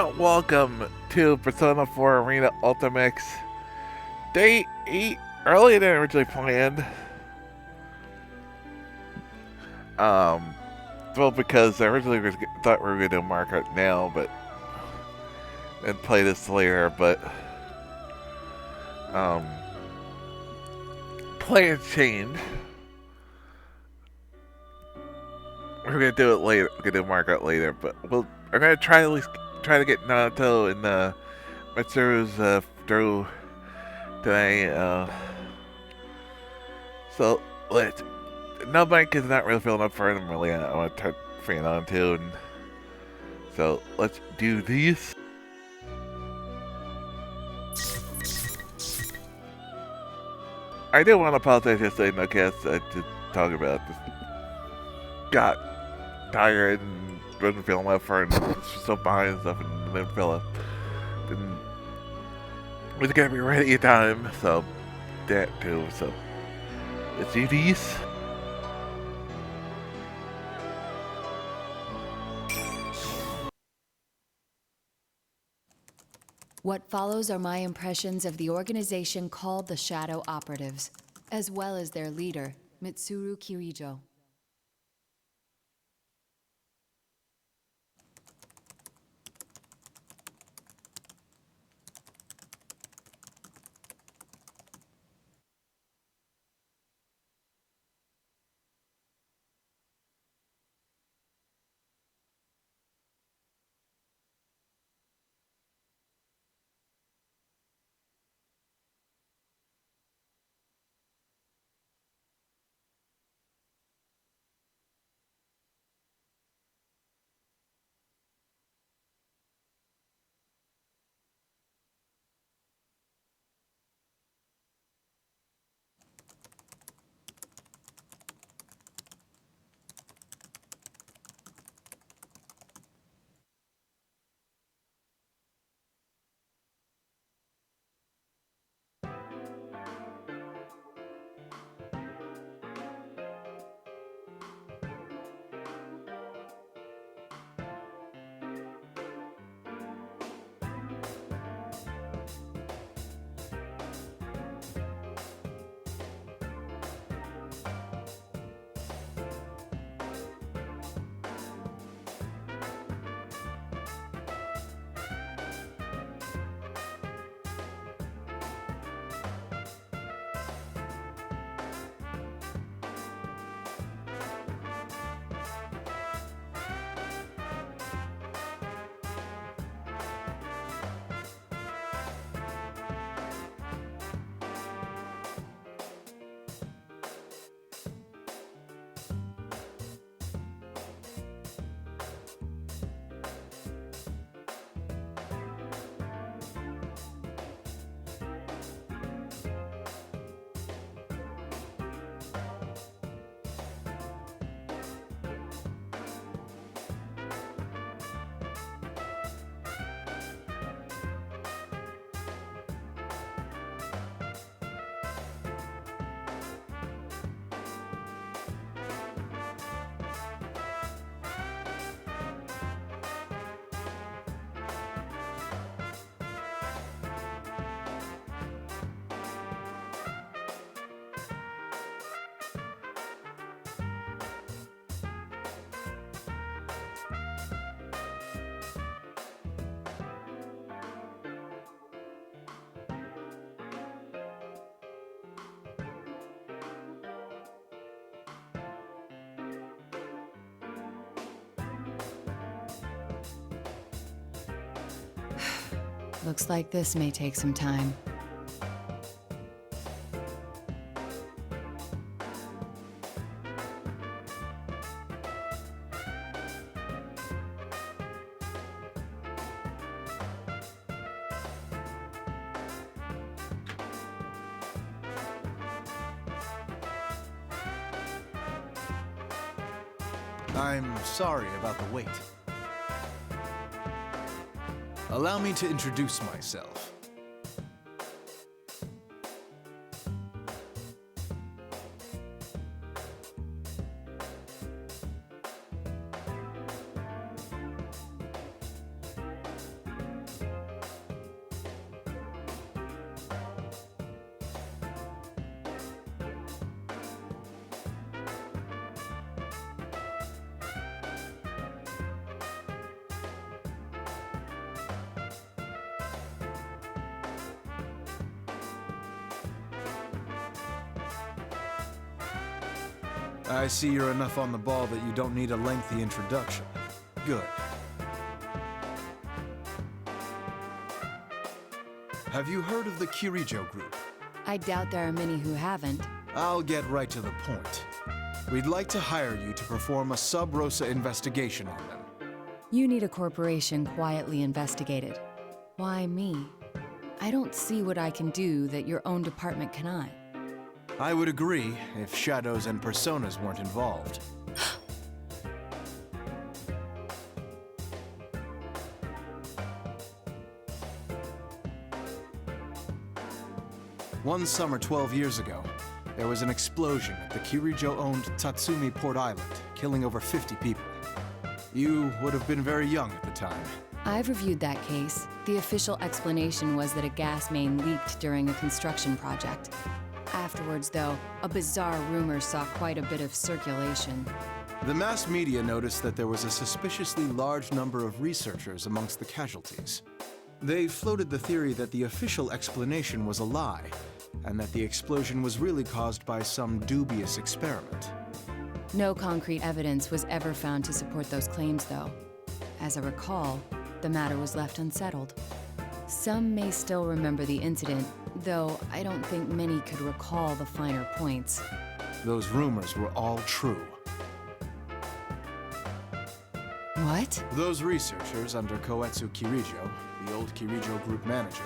and welcome to Persona 4 Arena Ultimax Day 8, earlier than originally planned. Well, because I originally thought we were going to do Market now, but and play this later, but plans changed. We're going to do it later. We're going to do Market later, but we're going to try at least to get Naruto and Mitsuru's through today. So let's. No, Mike is not really feeling up for it. I'm really I want to turn fan on too, and so let's do these. I did want to apologize yesterday, no cast to talk about. Just got tired and wasn't feeling up for it, and was so behind and stuff, and didn't feel up. Didn't was gonna be ready in time, so that too. So let's do these. What follows are my impressions of the organization called the Shadow Operatives, as well as their leader, Mitsuru Kirijo. Looks like this may take some time. I'm sorry about the wait. Allow me to introduce myself. I see you're enough on the ball that you don't need a lengthy introduction. Good. Have you heard of the Kirijo Group? I doubt there are many who haven't. I'll get right to the point. We'd like to hire you to perform a sub rosa investigation on them. You need a corporation quietly investigated. Why me? I don't see what I can do that your own department cannot. I would agree if shadows and personas weren't involved. One summer 12 years ago, there was an explosion at the Kirijo-owned Tatsumi Port Island, killing over 50 people. You would have been very young at the time. I've reviewed that case. The official explanation was that a gas main leaked during a construction project. Afterwards, though, a bizarre rumor saw quite a bit of circulation. The mass media noticed that there was a suspiciously large number of researchers amongst the casualties. They floated the theory that the official explanation was a lie, and that the explosion was really caused by some dubious experiment. No concrete evidence was ever found to support those claims, though. As I recall, the matter was left unsettled. Some may still remember the incident, though I don't think many could recall the finer points. Those rumors were all true. What? Those researchers under Koetsu Kirijo, the old Kirijo group manager,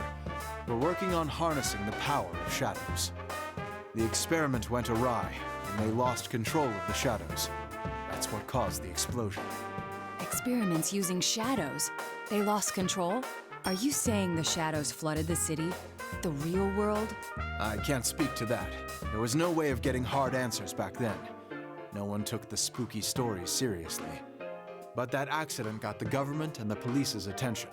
were working on harnessing the power of shadows. The experiment went awry, and they lost control of the shadows. That's what caused the explosion. Experiments using shadows. They lost control? Are you saying the shadows flooded the city? The real world? I can't speak to that. There was no way of getting hard answers back then. No one took the spooky stories seriously. But that accident got the government and the police's attention,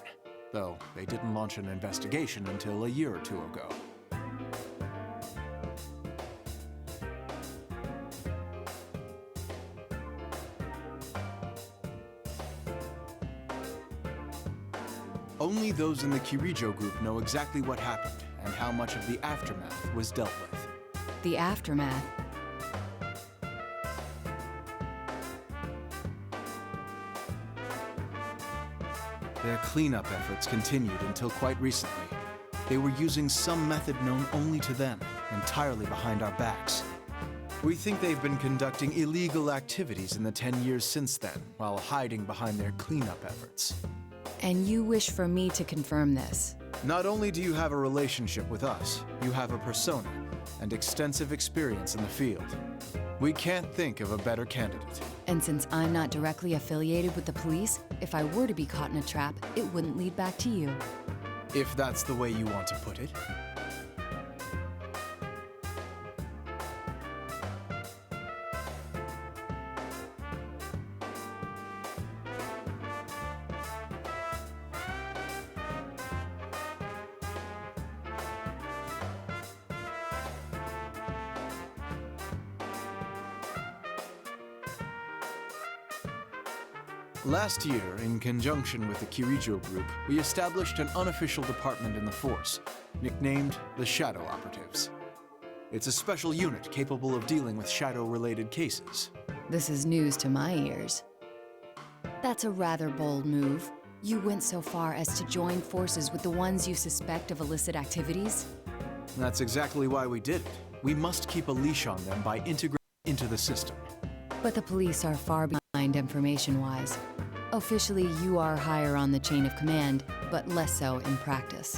though they didn't launch an investigation until a year or two ago. Only those in the Kirijo group know exactly what happened and how much of the aftermath was dealt with. The aftermath? Their cleanup efforts continued until quite recently. They were using some method known only to them, entirely behind our backs. We think they've been conducting illegal activities in the 10 years since then, while hiding behind their cleanup efforts. And you wish for me to confirm this? Not only do you have a relationship with us, you have a persona and extensive experience in the field. We can't think of a better candidate. And since I'm not directly affiliated with the police, if I were to be caught in a trap, it wouldn't lead back to you. If that's the way you want to put it. Last year, in conjunction with the Kirijo Group, we established an unofficial department in the force, nicknamed the Shadow Operatives. It's a special unit capable of dealing with shadow-related cases. This is news to my ears. That's a rather bold move. You went so far as to join forces with the ones you suspect of illicit activities? That's exactly why we did it. We must keep a leash on them by integrating into the system. But the police are far behind information-wise. Officially, you are higher on the chain of command, but less so in practice.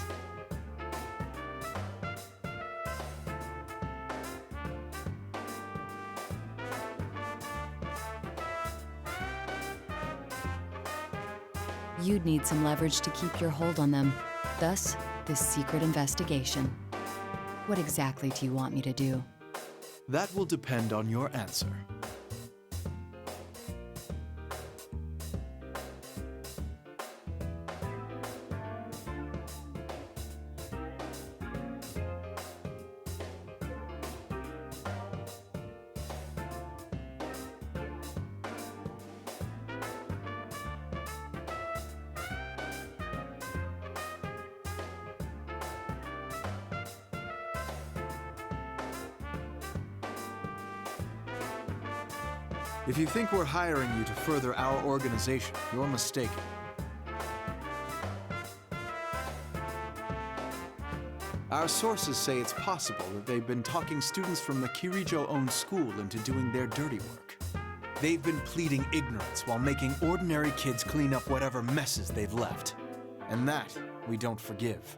You'd need some leverage to keep your hold on them. Thus, this secret investigation. What exactly do you want me to do? That will depend on your answer. If you think we're hiring you to further our organization, you're mistaken. Our sources say it's possible that they've been talking students from the Kirijo-owned school into doing their dirty work. They've been pleading ignorance while making ordinary kids clean up whatever messes they've left. And that we don't forgive.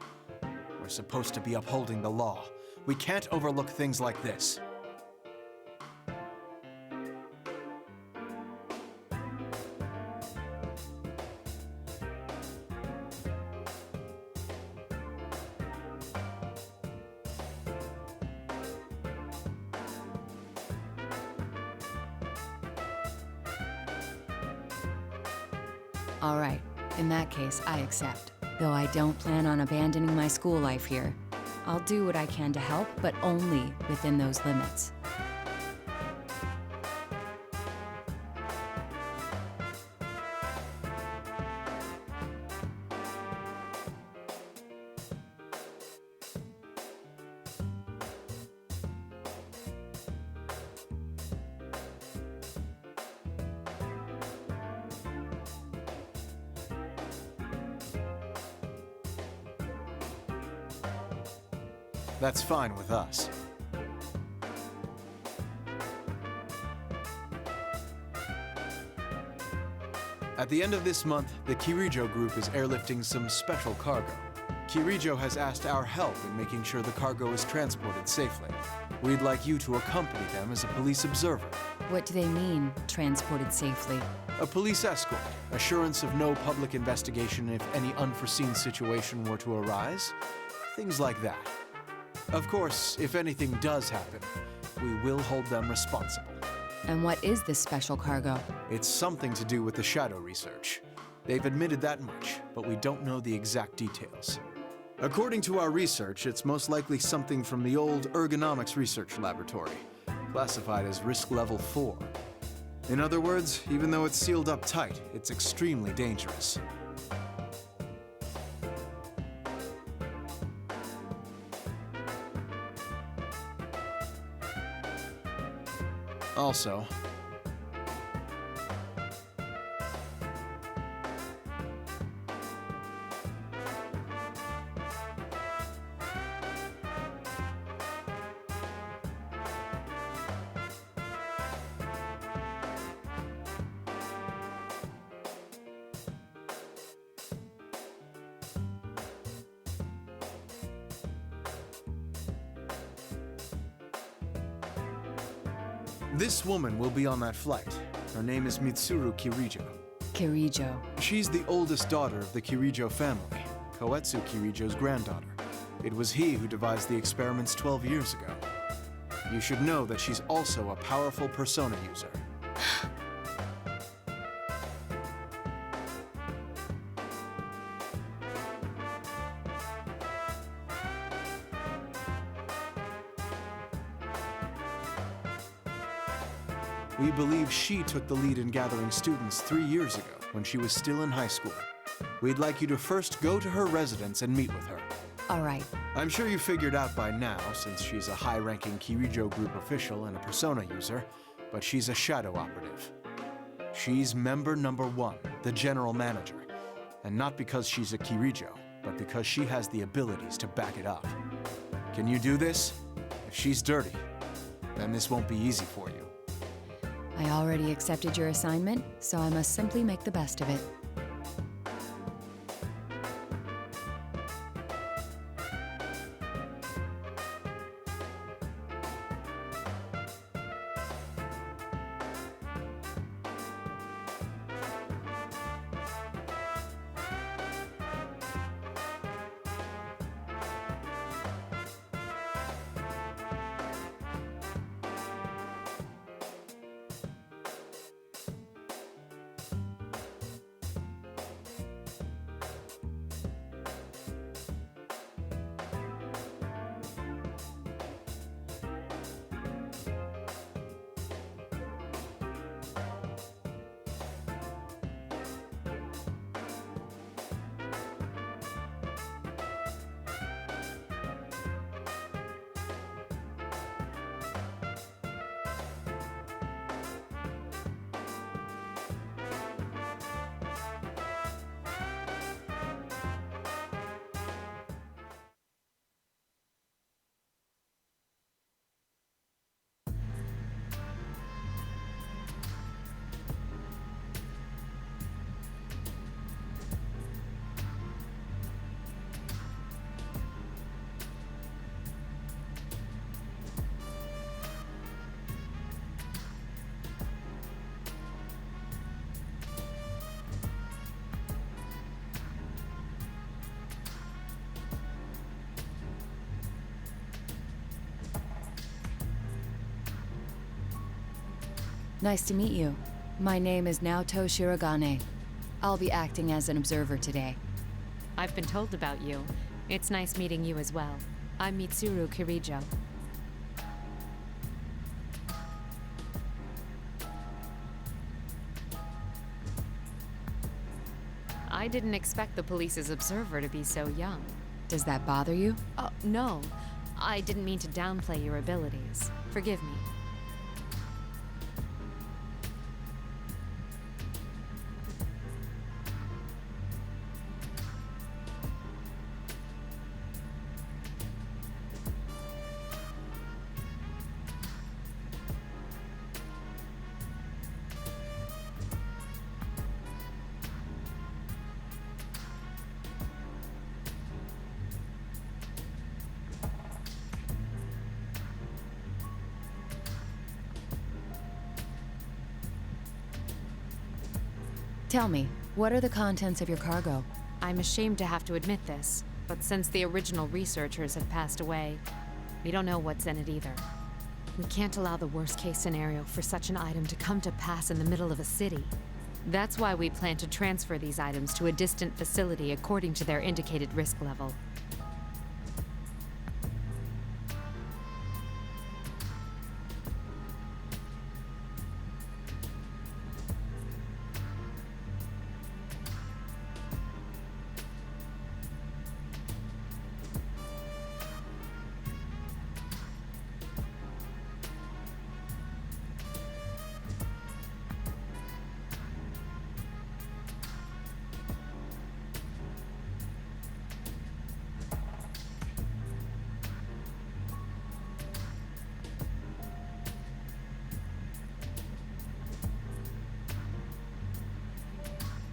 We're supposed to be upholding the law. We can't overlook things like this. All right, in that case, I accept. Though I don't plan on abandoning my school life here. I'll do what I can to help, but only within those limits. That's fine with us. At the end of this month, the Kirijo group is airlifting some special cargo. Kirijo has asked our help in making sure the cargo is transported safely. We'd like you to accompany them as a police observer. What do they mean, transported safely? A police escort, assurance of no public investigation if any unforeseen situation were to arise, things like that. Of course, if anything does happen, we will hold them responsible. And what is this special cargo? It's something to do with the shadow research. They've admitted that much, but we don't know the exact details. According to our research, it's most likely something from the old ergonomics research laboratory, classified as risk level 4. In other words, even though it's sealed up tight, it's extremely dangerous. Also, this woman will be on that flight. Her name is Mitsuru Kirijo. Kirijo. She's the oldest daughter of the Kirijo family, Koetsu Kirijo's granddaughter. It was he who devised the experiments 12 years ago. You should know that she's also a powerful persona user. We believe she took the lead in gathering students 3 years ago when she was still in high school. We'd like you to first go to her residence and meet with her. All right. I'm sure you figured out by now, since she's a high-ranking Kirijo group official and a persona user, but she's a shadow operative. She's member number 1, the general manager, and not because she's a Kirijo, but because she has the abilities to back it up. Can you do this? If she's dirty, then this won't be easy for you. I already accepted your assignment, so I must simply make the best of it. Nice to meet you. My name is Naoto Shirogane. I'll be acting as an observer today. I've been told about you. It's nice meeting you as well. I'm Mitsuru Kirijo. I didn't expect the police's observer to be so young. Does that bother you? No. I didn't mean to downplay your abilities. Forgive me. Tell me, what are the contents of your cargo? I'm ashamed to have to admit this, but since the original researchers have passed away, we don't know what's in it either. We can't allow the worst-case scenario for such an item to come to pass in the middle of a city. That's why we plan to transfer these items to a distant facility according to their indicated risk level.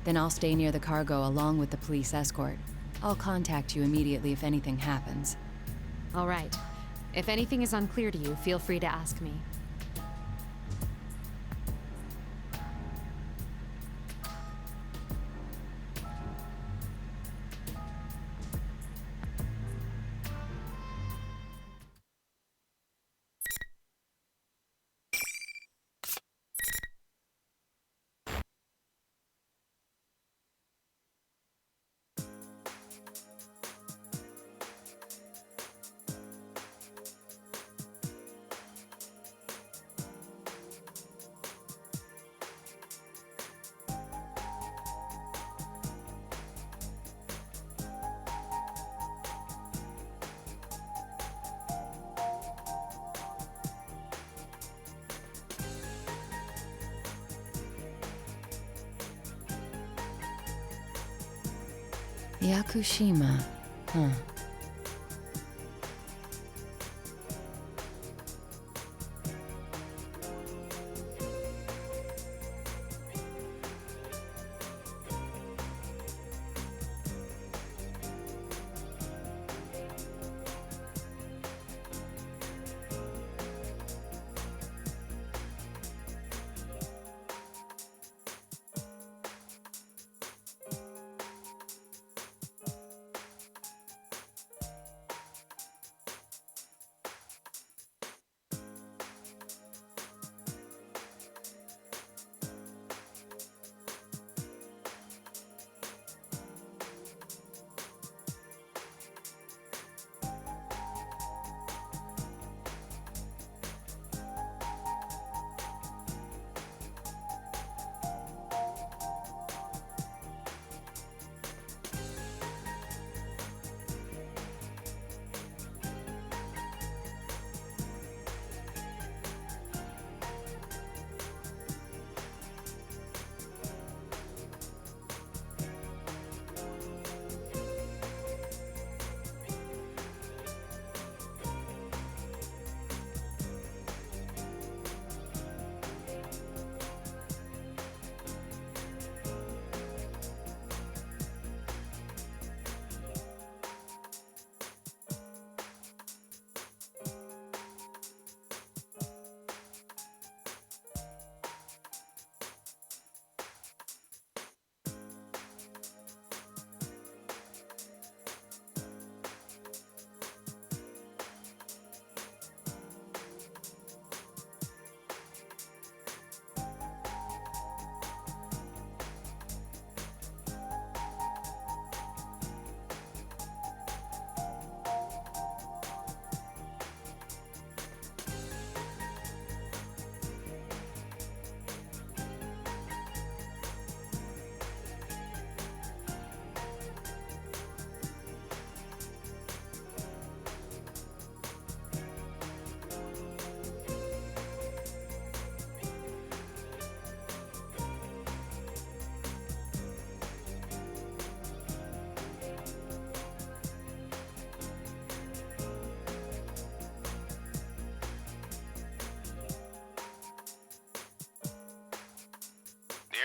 Then I'll stay near the cargo along with the police escort. I'll contact you immediately if anything happens. All right. If anything is unclear to you, feel free to ask me. Yakushima, huh.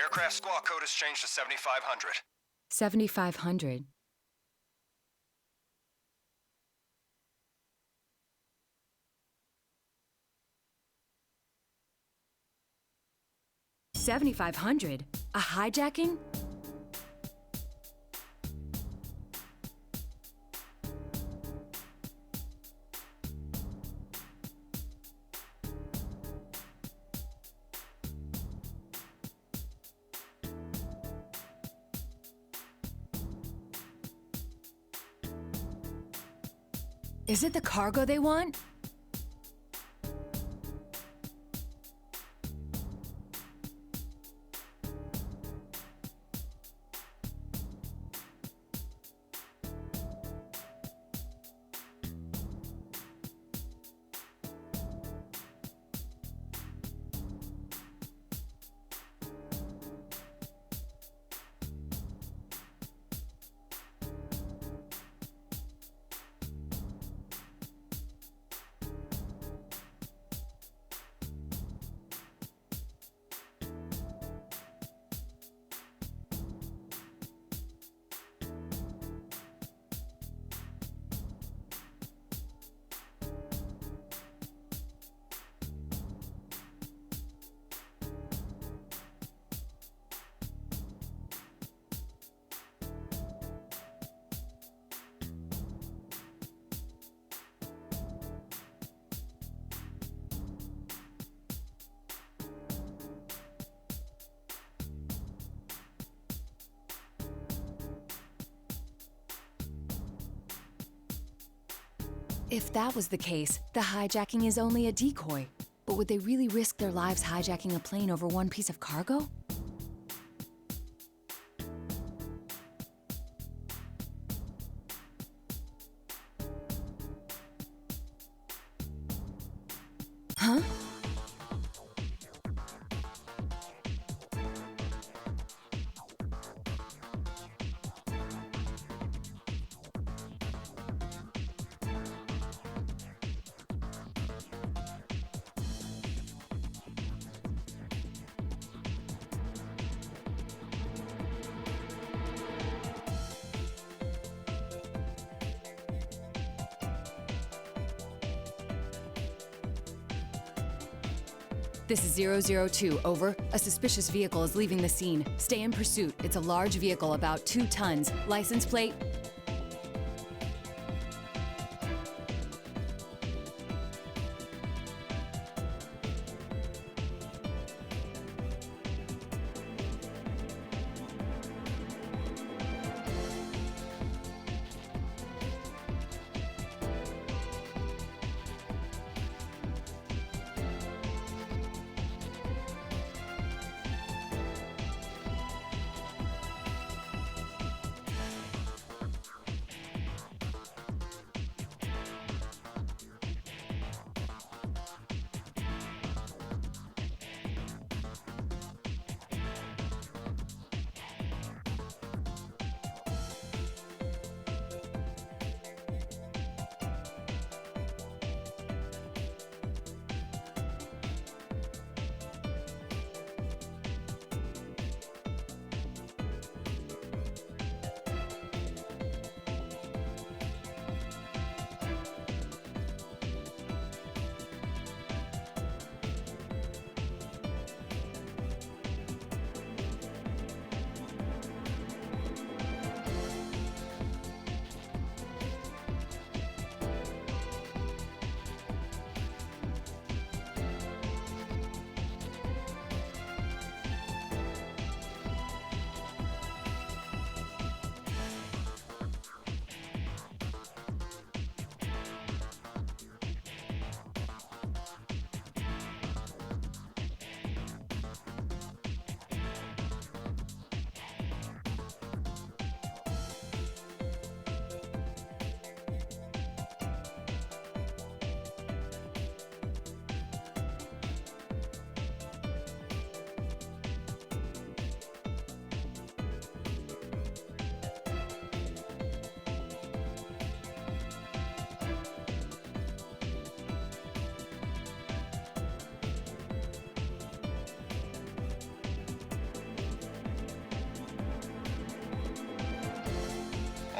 Aircraft squawk code has changed to 7500. 7,500. $7,500? A hijacking? Is it the cargo they want? If that was the case, the hijacking is only a decoy. But would they really risk their lives hijacking a plane over one piece of cargo? Huh? This is 002, over. A suspicious vehicle is leaving the scene. Stay in pursuit. It's a large vehicle, about 2 tons. License plate.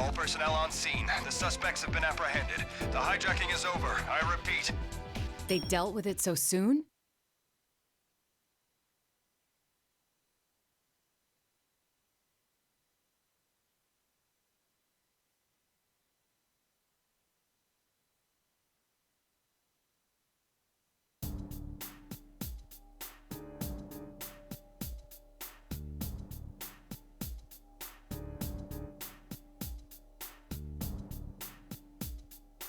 All personnel on scene. The suspects have been apprehended. The hijacking is over. I repeat. They dealt with it so soon?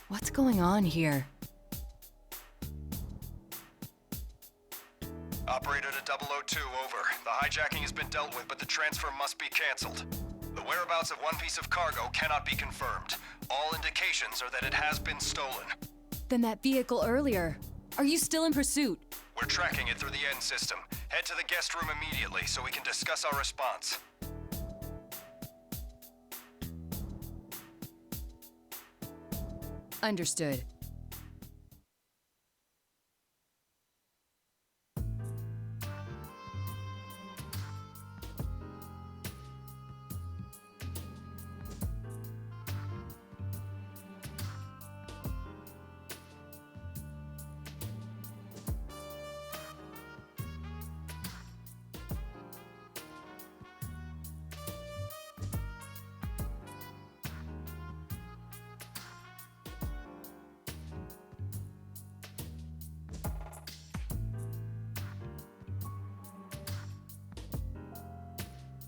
What's going on here? Operator to 002, over. The hijacking has been dealt with, but the transfer must be canceled. The whereabouts of one piece of cargo cannot be confirmed. All indications are that it has been stolen. Then that vehicle earlier. Are you still in pursuit? We're tracking it through the N system. Head to the guest room immediately so we can discuss our response. Understood.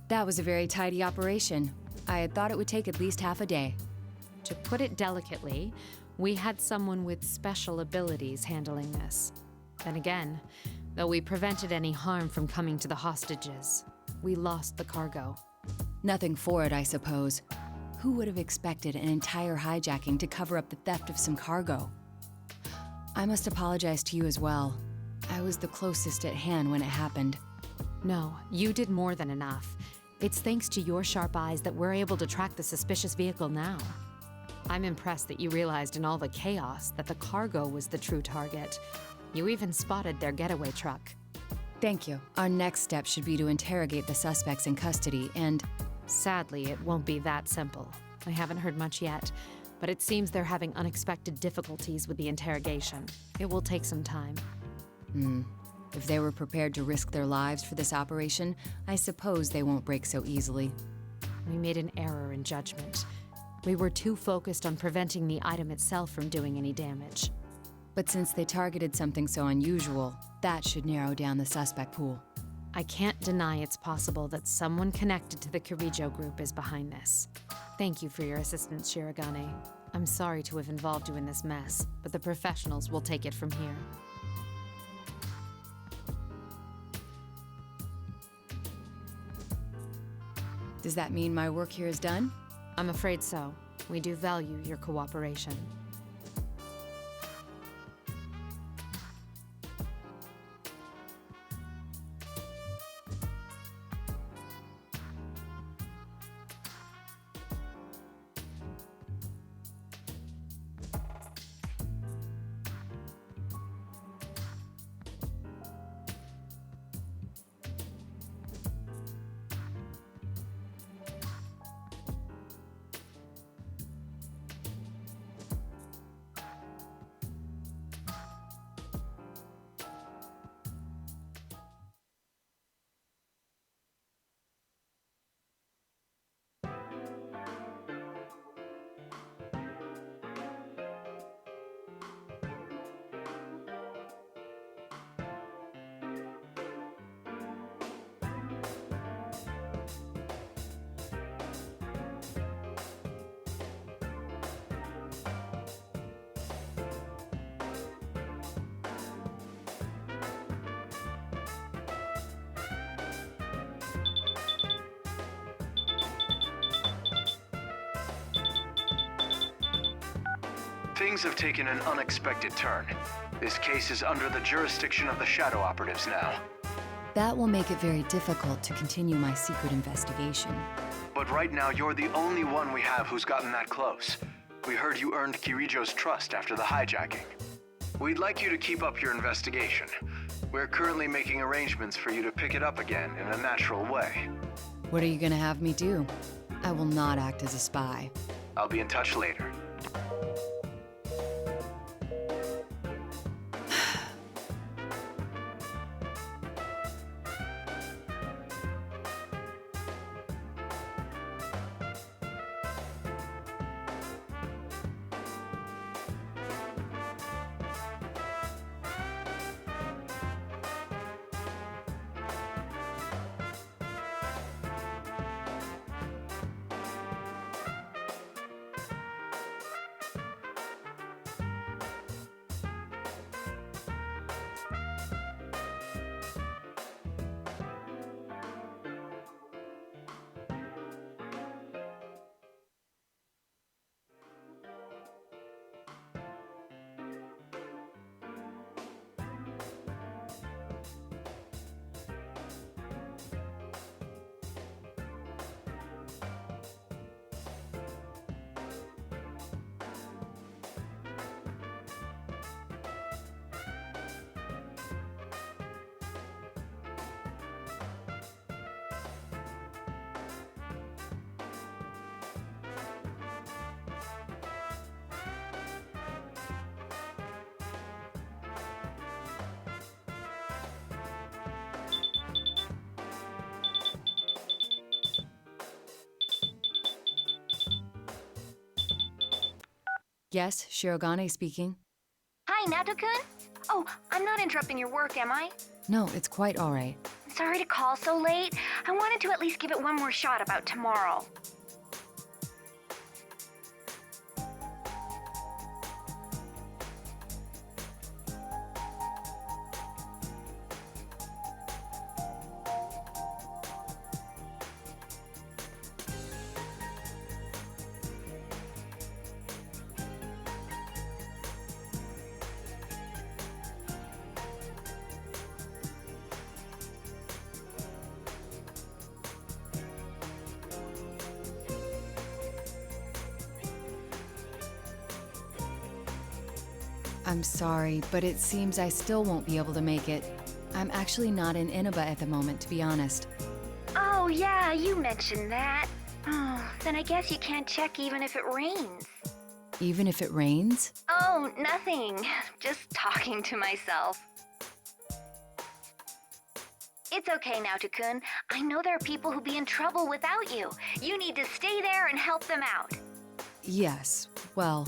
That was a very tidy operation. I had thought it would take at least half a day. To put it delicately, we had someone with special abilities handling this. Then again, though we prevented any harm from coming to the hostages, we lost the cargo. Nothing for it, I suppose. Who would have expected an entire hijacking to cover up the theft of some cargo? I must apologize to you as well. I was the closest at hand when it happened. No, you did more than enough. It's thanks to your sharp eyes that we're able to track the suspicious vehicle now. I'm impressed that you realized in all the chaos that the cargo was the true target. You even spotted their getaway truck. Thank you. Our next step should be to interrogate the suspects in custody and... Sadly, it won't be that simple. I haven't heard much yet, but it seems they're having unexpected difficulties with the interrogation. It will take some time. If they were prepared to risk their lives for this operation, I suppose they won't break so easily. We made an error in judgment. We were too focused on preventing the item itself from doing any damage. But since they targeted something so unusual, that should narrow down the suspect pool. I can't deny it's possible that someone connected to the Kirijo group is behind this. Thank you for your assistance, Shirogane. I'm sorry to have involved you in this mess, but the professionals will take it from here. Does that mean my work here is done? I'm afraid so. We do value your cooperation. Things have taken an unexpected turn. This case is under the jurisdiction of the Shadow Operatives now. That will make it very difficult to continue my secret investigation. But right now, you're the only one we have who's gotten that close. We heard you earned Kirijo's trust after the hijacking. We'd like you to keep up your investigation. We're currently making arrangements for you to pick it up again in a natural way. What are you gonna have me do? I will not act as a spy. I'll be in touch later. Yes, Shirogane speaking. Hi, Nato-kun? Oh, I'm not interrupting your work, am I? No, it's quite all right. Sorry to call so late. I wanted to at least give it one more shot about tomorrow. I'm sorry, but it seems I still won't be able to make it. I'm actually not in Inaba at the moment, to be honest. Oh, yeah, you mentioned that. Oh, then I guess you can't check even if it rains. Even if it rains? Oh, nothing. Just talking to myself. It's okay, Nato-kun. I know there are people who'd be in trouble without you. You need to stay there and help them out. Yes, well...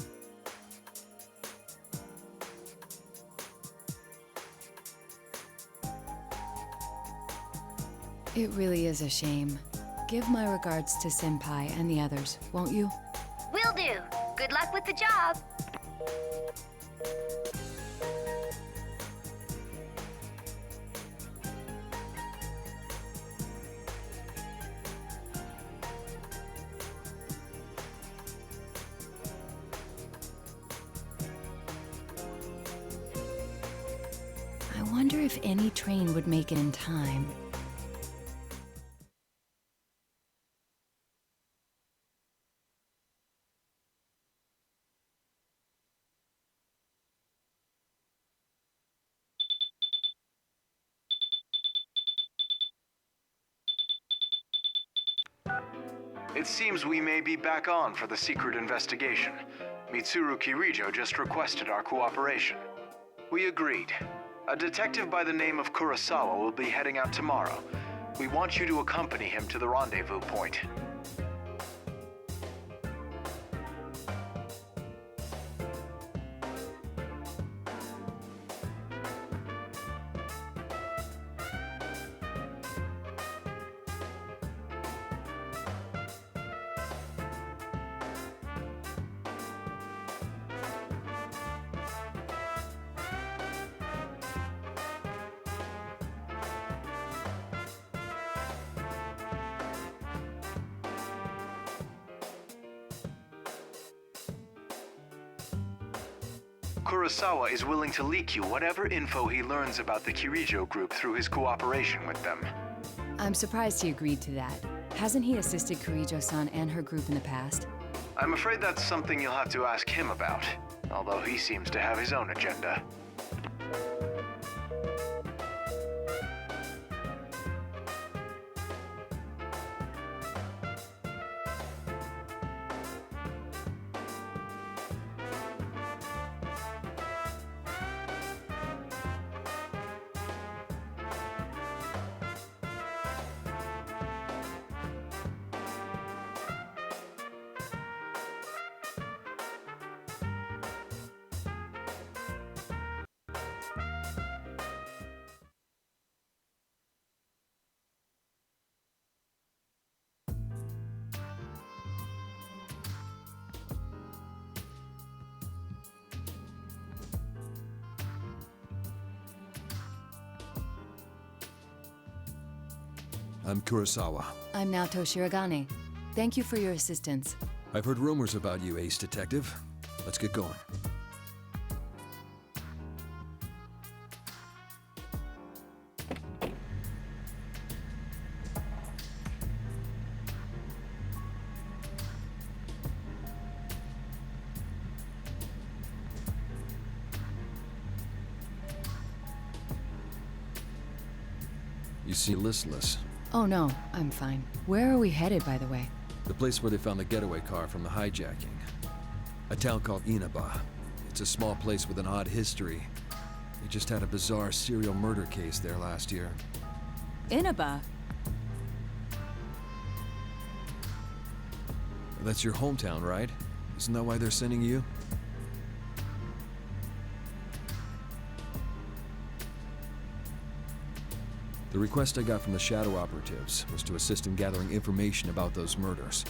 It really is a shame. Give my regards to Senpai and the others, won't you? Will do. Good luck with the job. I wonder if any train would make it in time. It seems we may be back on for the secret investigation. Mitsuru Kirijo just requested our cooperation. We agreed. A detective by the name of Kurosawa will be heading out tomorrow. We want you to accompany him to the rendezvous point. Kurosawa is willing to leak you whatever info he learns about the Kirijo group through his cooperation with them. I'm surprised he agreed to that. Hasn't he assisted Kirijo-san and her group in the past? I'm afraid that's something you'll have to ask him about, although he seems to have his own agenda. I'm Kurosawa. I'm Naoto Shiragane. Thank you for your assistance. I've heard rumors about you, Ace Detective. Let's get going. You seem listless. Oh no, I'm fine. Where are we headed, by the way? The place where they found the getaway car from the hijacking. A town called Inaba. It's a small place with an odd history. They just had a bizarre serial murder case there last year. Inaba? That's your hometown, right? Isn't that why they're sending you? The request I got from the Shadow Operatives was to assist in gathering information about those murders.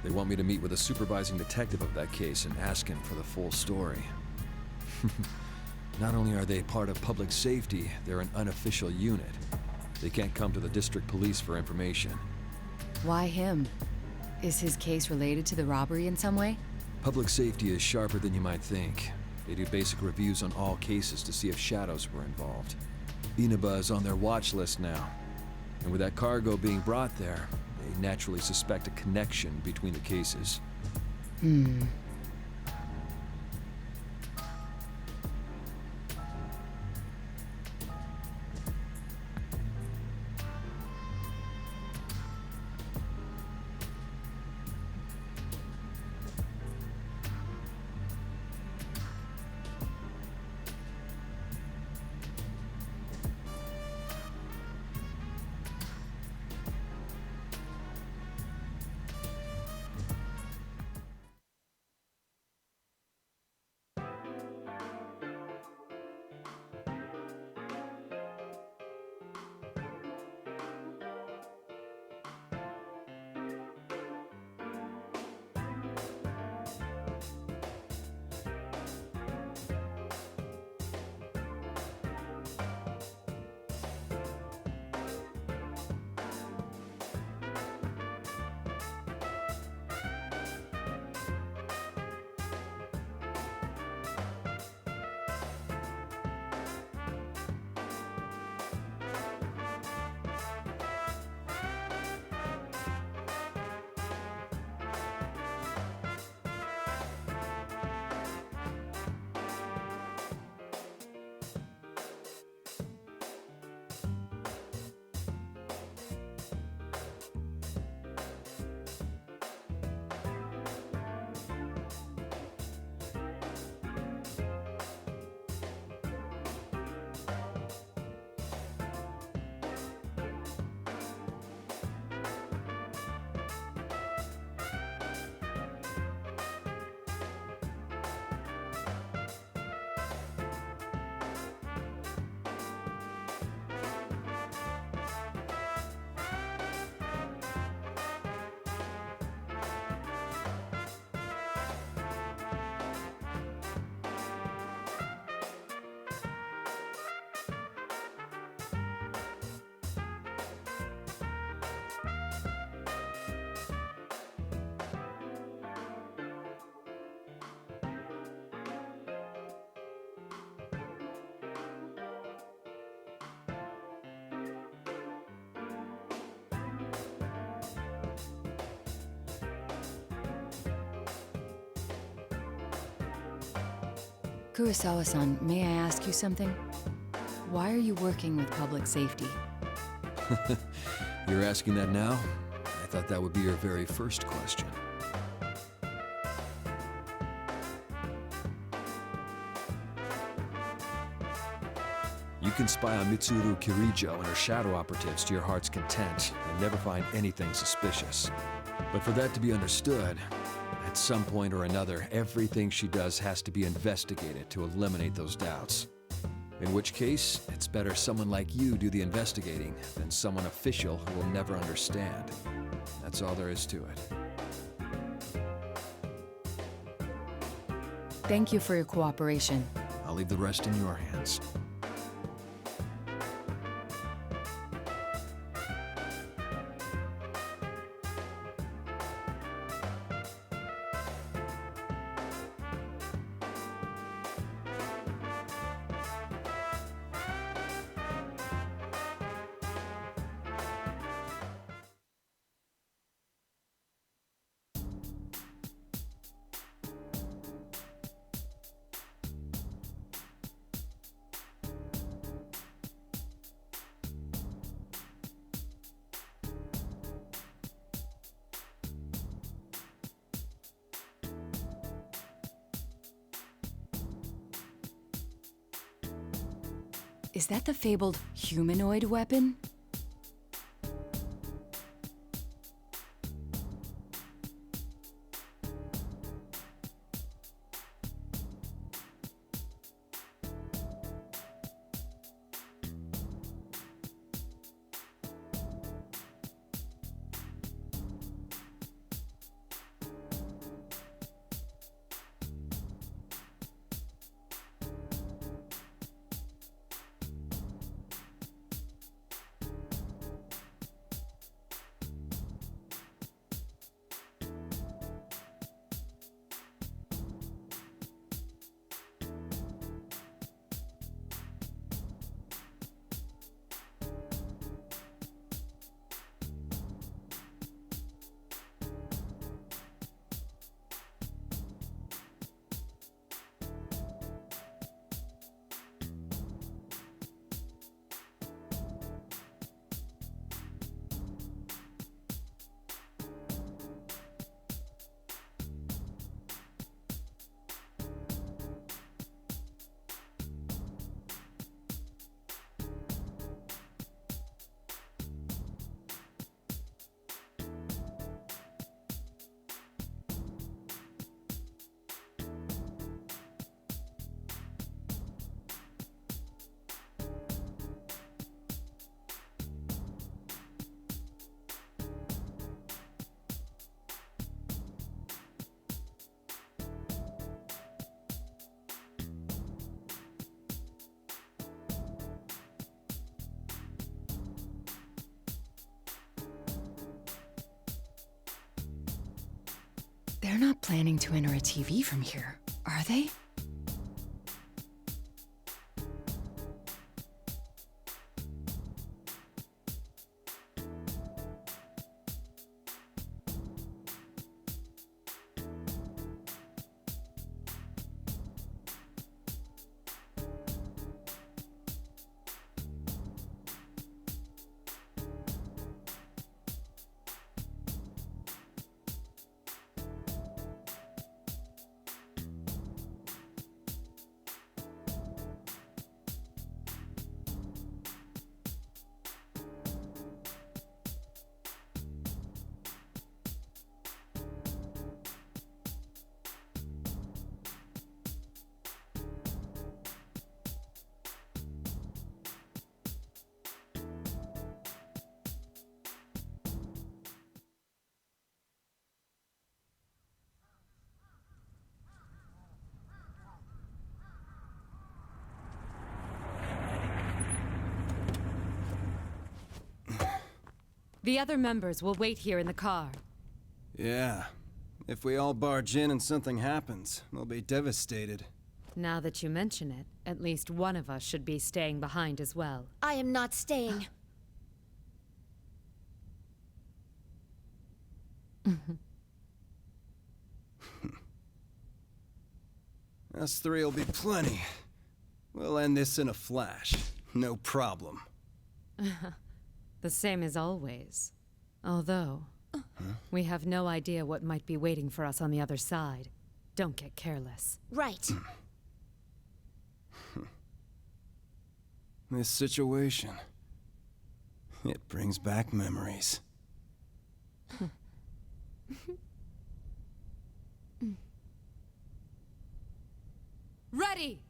They want me to meet with a supervising detective of that case and ask him for the full story. Not only are they part of public safety, they're an unofficial unit. They can't come to the district police for information. Why him? Is his case related to the robbery in some way? Public safety is sharper than you might think. They do basic reviews on all cases to see if shadows were involved. Inaba is on their watch list now. And with that cargo being brought there, they naturally suspect a connection between the cases. Kurosawa-san, may I ask you something? Why are you working with public safety? You're asking that now? I thought that would be your very first question. You can spy on Mitsuru Kirijo and her shadow operatives to your heart's content and never find anything suspicious. But for that to be understood, at some point or another, everything she does has to be investigated to eliminate those doubts. In which case, it's better someone like you do the investigating than someone official who will never understand. That's all there is to it. Thank you for your cooperation. I'll leave the rest in your hands. Is that the fabled humanoid weapon? They're not planning to enter a TV from here, are they? The other members will wait here in the car. Yeah. If we all barge in and something happens, they'll be devastated. Now that you mention it, at least one of us should be staying behind as well. I am not staying. Us three will be plenty. We'll end this in a flash. No problem. The same as always. Although, we have no idea what might be waiting for us on the other side. Don't get careless. Right. This situation, it brings back memories. Ready!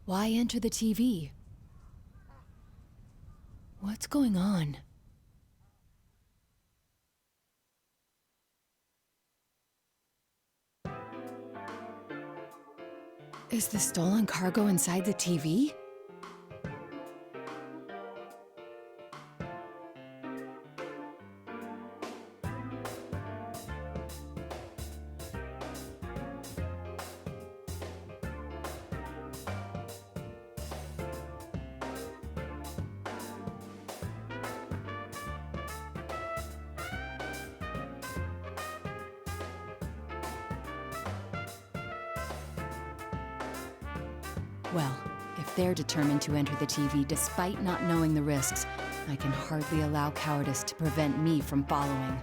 Why enter the TV? What's going on? Is the stolen cargo inside the TV? Well, if they're determined to enter the TV despite not knowing the risks, I can hardly allow cowardice to prevent me from following.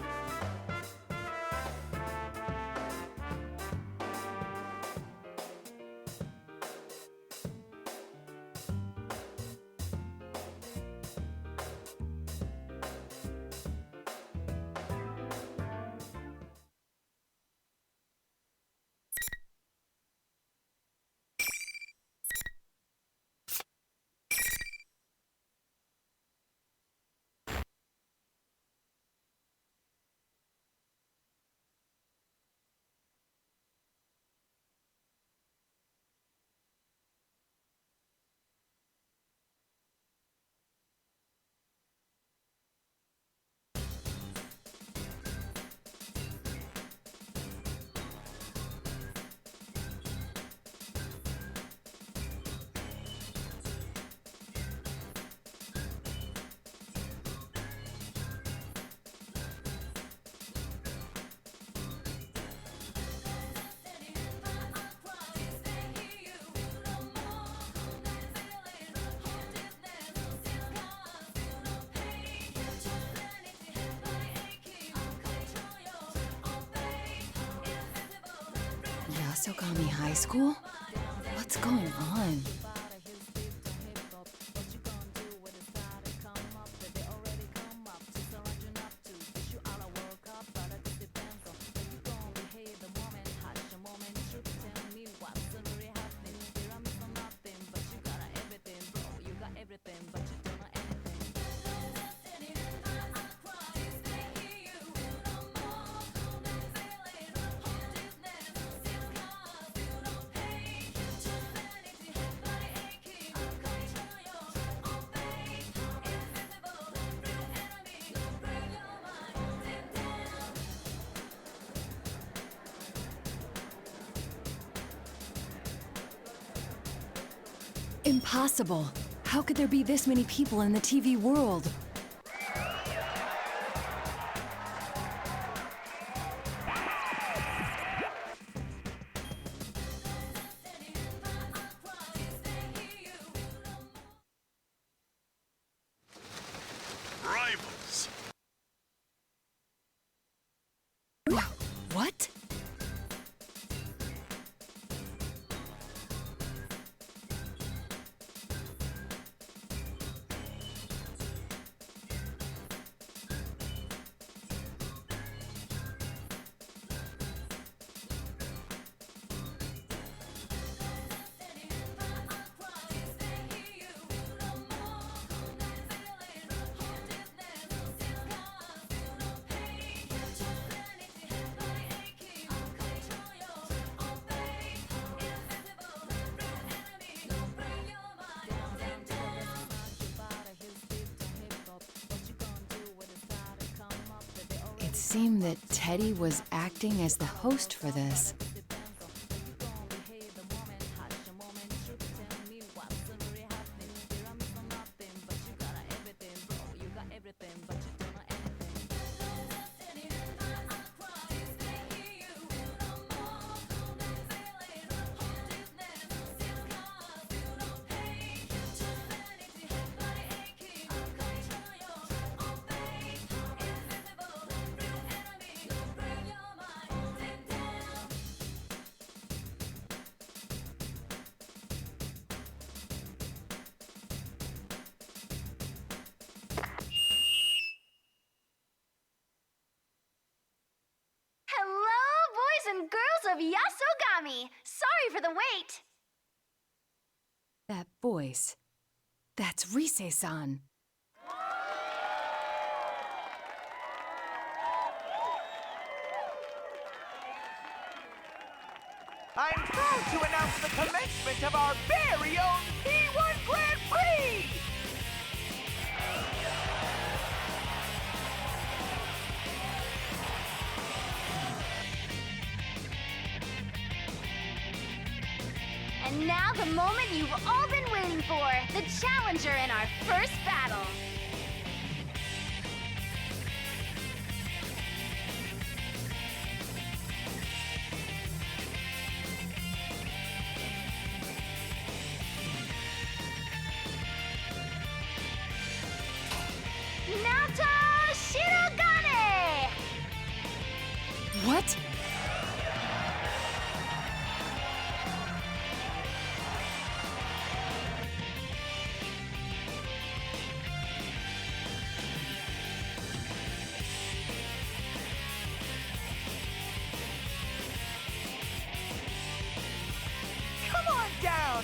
Yasogami High School? What's going on? Impossible! How could there be this many people in the TV world? Rivals! What? It seemed that Teddy was acting as the host for this. Boys and girls of Yasogami! Sorry for the wait! That voice. That's Rise-san. I'm proud to announce the commencement of our very own P1 Grand Prix! And now the moment you've all been waiting for, the challenger in our first battle.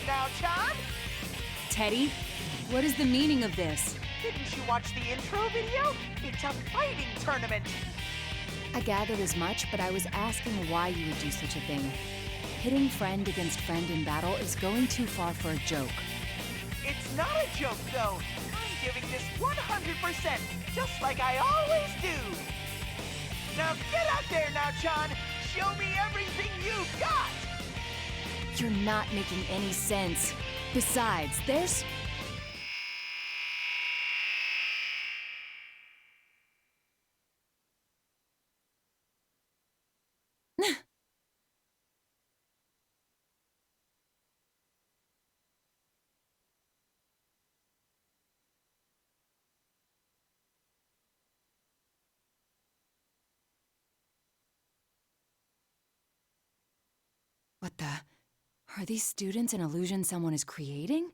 now, Chan! Teddy, what is the meaning of this? Didn't you watch the intro video? It's a fighting tournament! I gathered as much, but I was asking why you would do such a thing. Pitting friend against friend in battle is going too far for a joke. It's not a joke, though. I'm giving this 100%, just like I always do. Now get out there now, Chan. Show me everything you've got. You're not making any sense. Besides, there's... What the... Are these students an illusion someone is creating?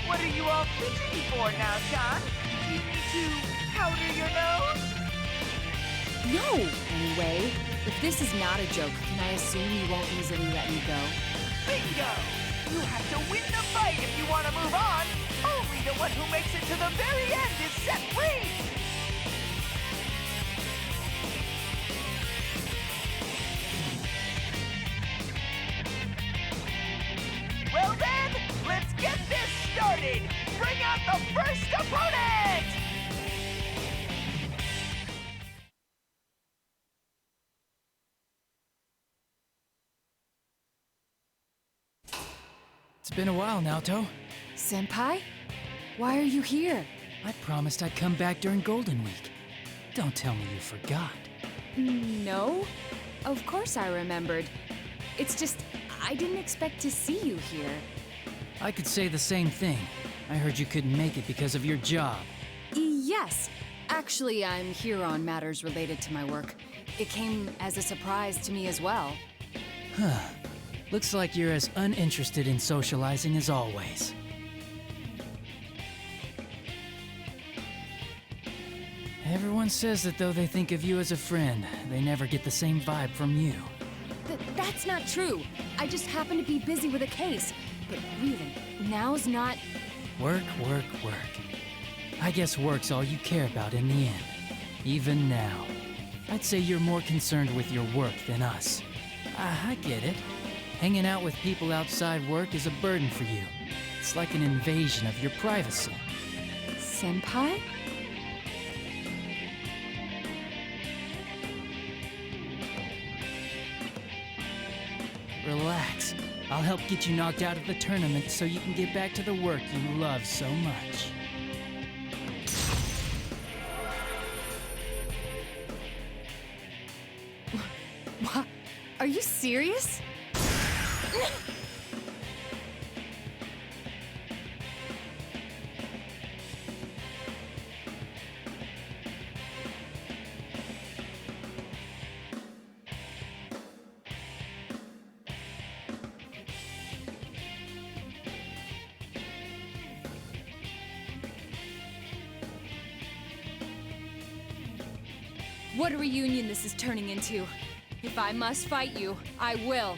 What are you all fidgety for now, Chan? Do you need to powder your nose? No! Anyway, if this is not a joke, can I assume you won't easily let me go? Bingo! You have to win the fight if you want to move on. Only the one who makes it to the very end is set free! Well then, let's get this started! Bring out the first opponent! It's been a while, Naoto. Senpai? Why are you here? I promised I'd come back during Golden Week. Don't tell me you forgot. No. Of course I remembered. It's just, I didn't expect to see you here. I could say the same thing. I heard you couldn't make it because of your job. Yes. Actually, I'm here on matters related to my work. It came as a surprise to me as well. Huh. Looks like you're as uninterested in socializing as always. Everyone says that though they think of you as a friend, they never get the same vibe from you. That's not true. I just happen to be busy with a case. But really, now's not... Work, work, work. I guess work's all you care about in the end. Even now. I'd say you're more concerned with your work than us. I get it. Hanging out with people outside work is a burden for you. It's like an invasion of your privacy. Senpai? Relax. I'll help get you knocked out of the tournament so you can get back to the work you love so much. What? Are you serious? What a reunion this is turning into. If I must fight you, I will.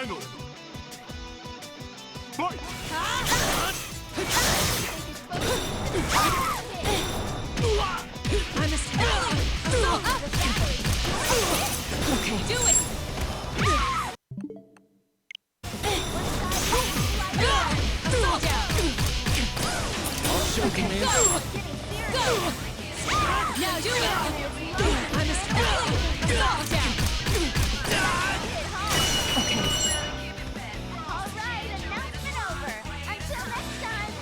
Final! Fight! I'm a star. Okay, do it. I'll show command. Go. Now do it. I'm a star. All right, announcement over. Until next time.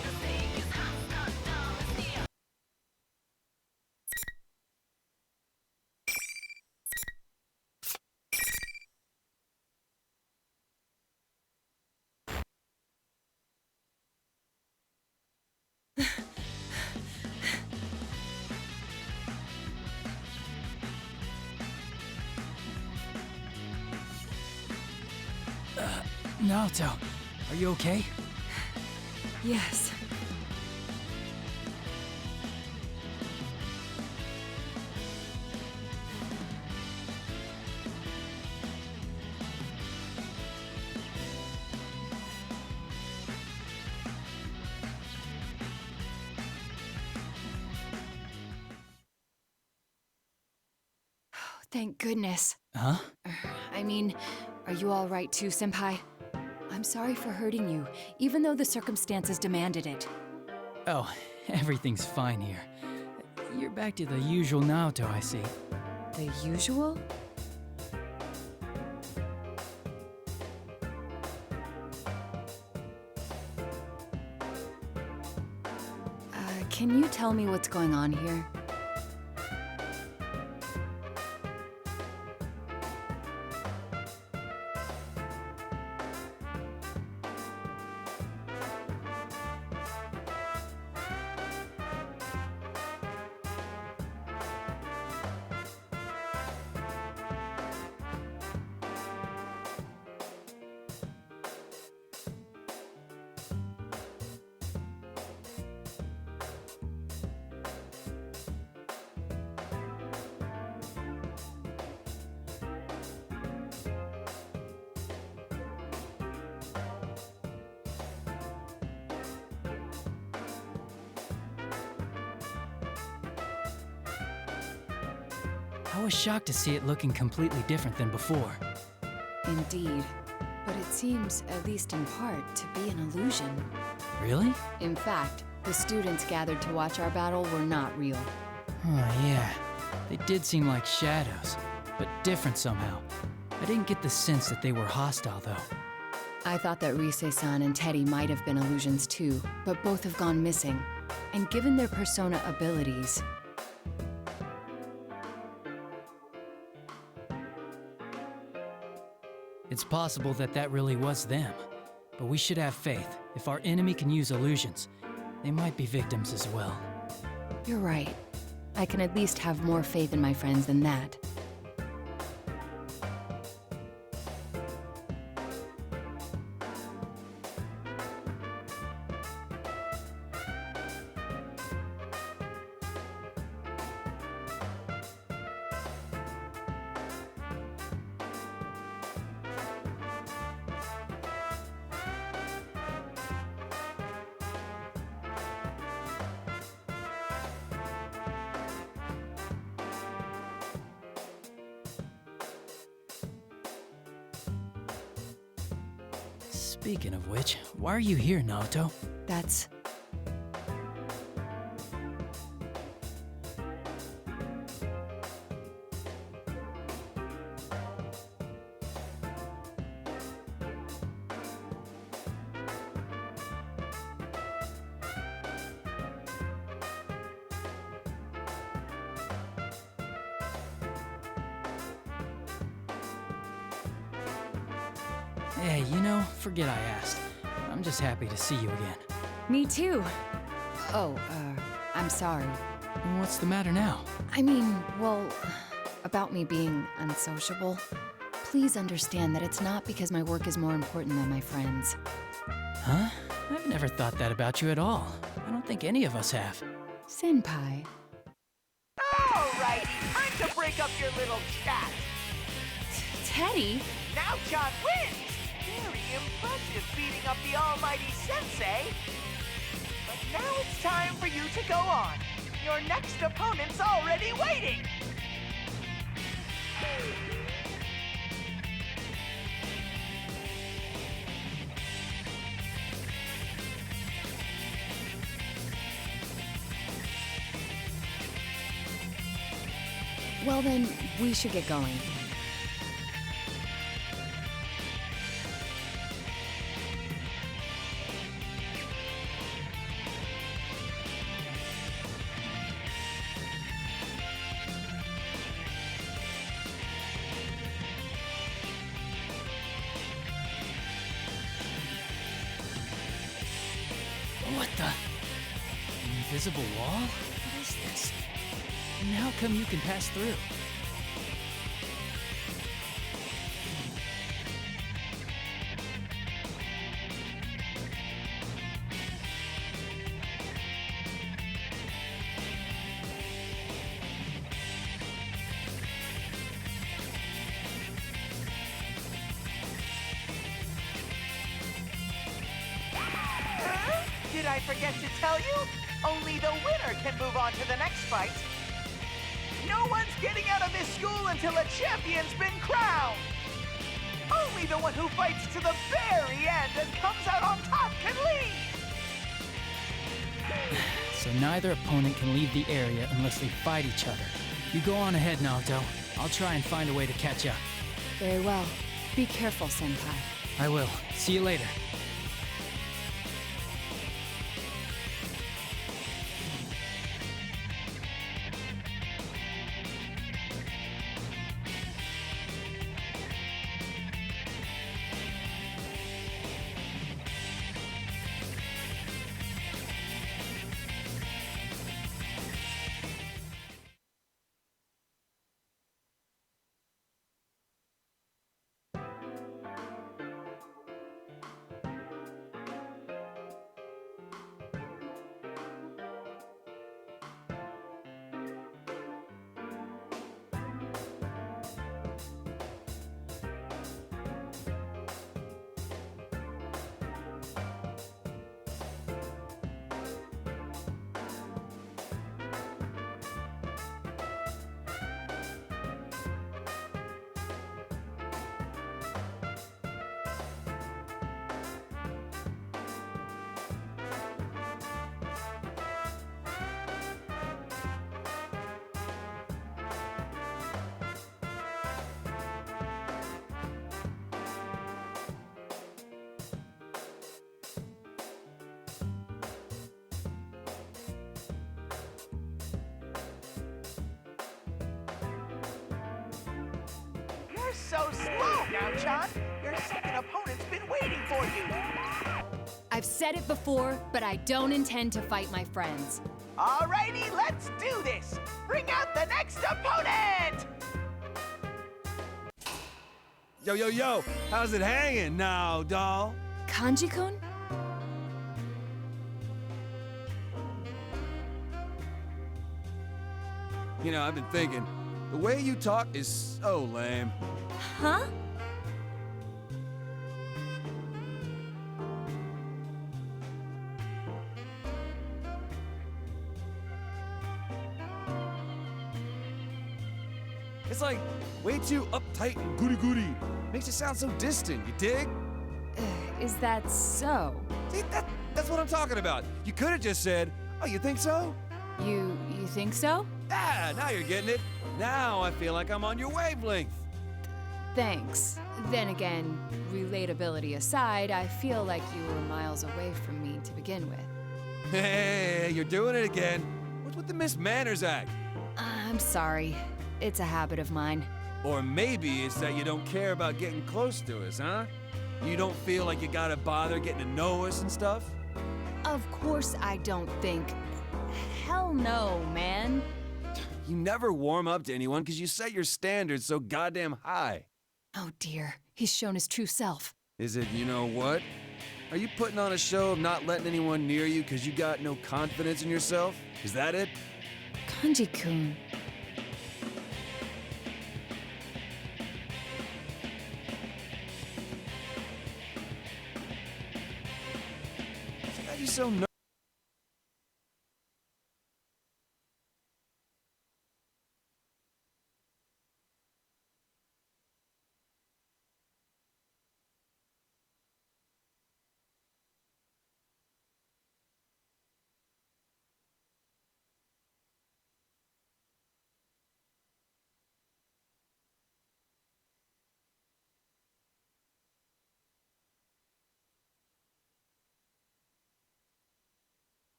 Naoto, are you okay? Yes. Thank goodness. Huh? I mean, are you all right too, Senpai? I'm sorry for hurting you, even though the circumstances demanded it. Oh, everything's fine here. You're back to the usual Naoto, I see. The usual? Can you tell me what's going on here? I was shocked to see it looking completely different than before. Indeed. But it seems, at least in part, to be an illusion. Really? In fact, the students gathered to watch our battle were not real. Oh, yeah. They did seem like shadows, but different somehow. I didn't get the sense that they were hostile, though. I thought that Rise-san and Teddy might have been illusions too, but both have gone missing. And given their persona abilities, It's possible that that really was them. But we should have faith. If our enemy can use illusions, they might be victims as well. you're right. I can at least have more faith in my friends than that. Speaking of which, why are you here, Naoto? That's... Hey, you know, forget I asked. I'm just happy to see you again. Me too. Oh, I'm sorry. What's the matter now? I mean, well, about me being unsociable. Please understand that it's not because my work is more important than my friends. Huh? I've never thought that about you at all. I don't think any of us have. Senpai. Alrighty, time to break up your little chat. Teddy? Now John wins! Impressive beating up the almighty sensei. But now it's time for you to go on. Your next opponent's already waiting. Well then, we should get going. What the? An invisible wall? What is this? And how come you can pass through? Did I forget to tell you? Only the winner can move on to the next fight. No one's getting out of this school until a champion's been crowned. Only the one who fights to the very end and comes out on top can leave. So neither opponent can leave the area unless they fight each other. You go on ahead, Naruto. I'll try and find a way to catch up. Very well. Be careful, Senpai. I will. See you later. You're so slow now, John. Your second opponent's been waiting for you. I've said it before, but I don't intend to fight my friends. Alrighty, let's do this. Bring out the next opponent. Yo, yo, yo, how's it hanging now, doll? Kanji-kun? You know, I've been thinking, the way you talk is so lame. Huh? It's like way too uptight and goody-goody. Makes you sound so distant, you dig? Is that so? See, that's what I'm talking about. You could have just said, oh, you think so? You think so? Ah, now you're getting it. Now I feel like I'm on your wavelength. Thanks. Then again, relatability aside, I feel like you were miles away from me to begin with. Hey, you're doing it again. What's with the Miss Manners act? I'm sorry. It's a habit of mine. Or maybe it's that you don't care about getting close to us, huh? You don't feel like you gotta bother getting to know us and stuff? Of course I don't think. Hell no, man. You never warm up to anyone because you set your standards so goddamn high. Oh dear, he's shown his true self. Is it, you know what? Are you putting on a show of not letting anyone near you because you got no confidence in yourself? Is that it? Kanji-kun. so